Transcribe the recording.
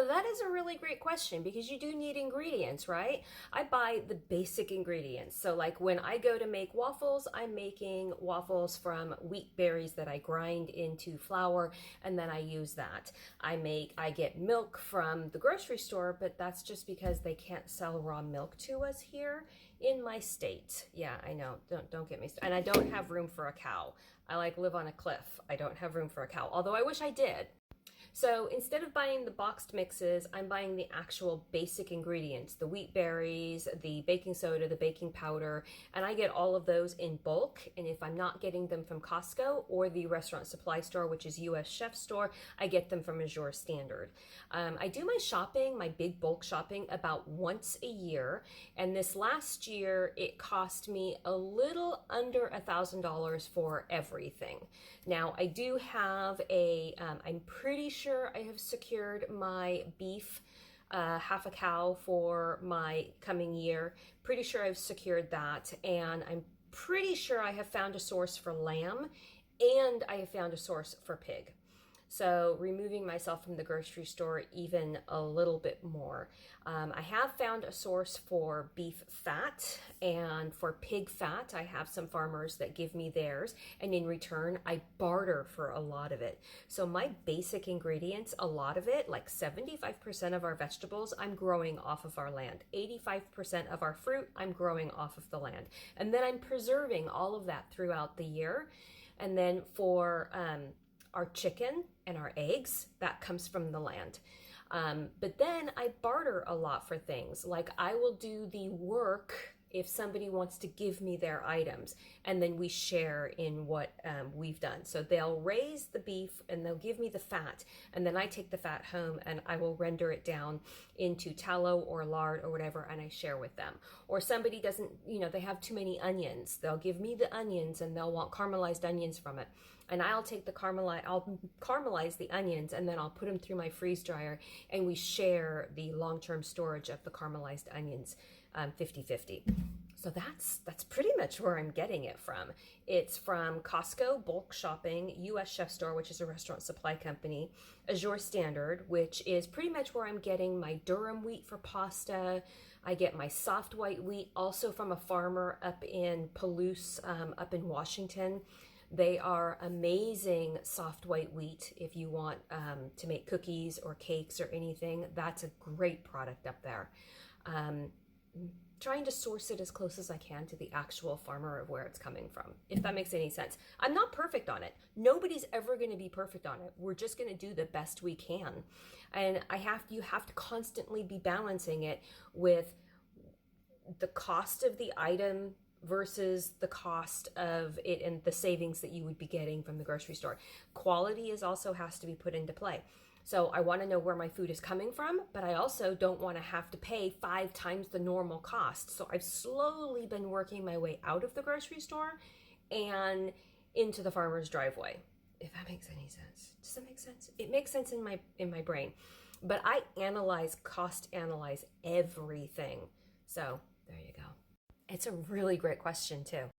that is a really great question because you do need ingredients, right? I buy the basic ingredients. So, like when I go to make waffles, I'm making waffles from wheat berries that I grind into flour and then I use that. I get milk from the grocery store, but that's just because they can't sell raw milk to us here in my state. Yeah, I know. Don't get me started. And I don't have room for a cow. I like live on a cliff. I don't have room for a cow, although I wish I did. So instead of buying the boxed mixes, I'm buying the actual basic ingredients, the wheat berries, the baking soda, the baking powder, and I get all of those in bulk. And if I'm not getting them from Costco or the restaurant supply store, which is US Chef Store, I get them from Azure Standard. I do my shopping, my big bulk shopping, about once a year. And this last year, it cost me a little under $1,000 for everything. Now, I do have I'm pretty sure I have secured my beef, half a cow for my coming year. Pretty sure I've secured that. And I'm pretty sure I have found a source for lamb and I have found a source for pig. So removing myself from the grocery store even a little bit more. I have found a source for beef fat, and for pig fat, I have some farmers that give me theirs, and in return, I barter for a lot of it. So my basic ingredients, a lot of it, like 75% of our vegetables, I'm growing off of our land. 85% of our fruit, I'm growing off of the land. And then I'm preserving all of that throughout the year. And then for our chicken and our eggs, that comes from the land. But then I barter a lot for things. Like I will do the work if somebody wants to give me their items, and then we share in what we've done. So they'll raise the beef and they'll give me the fat, and then I take the fat home and I will render it down into tallow or lard or whatever, and I share with them. Or somebody doesn't, they have too many onions. They'll give me the onions and they'll want caramelized onions from it. And I'll take I'll caramelize the onions and then I'll put them through my freeze dryer, and we share the long-term storage of the caramelized onions 50-50. So that's pretty much where I'm getting it from. It's from Costco bulk shopping, US Chef Store, which is a restaurant supply company, Azure Standard, which is pretty much where I'm getting my durum wheat for pasta. I get my soft white wheat also from a farmer up in Palouse, up in Washington. They are amazing soft white wheat if you want to make cookies or cakes or anything. That's a great product up there. Trying to source it as close as I can to the actual farmer of where it's coming from, if that makes any sense. I'm not perfect on it. Nobody's ever going to be perfect on it. We're just going to do the best we can. And you have to constantly be balancing it with the cost of the item versus the cost of it and the savings that you would be getting from the grocery store. Quality also has to be put into play. So I want to know where my food is coming from, but I also don't want to have to pay 5 times the normal cost. So I've slowly been working my way out of the grocery store and into the farmer's driveway. If that makes any sense. Does that make sense? It makes sense in my brain. But I cost analyze everything. So there you go. It's a really great question too.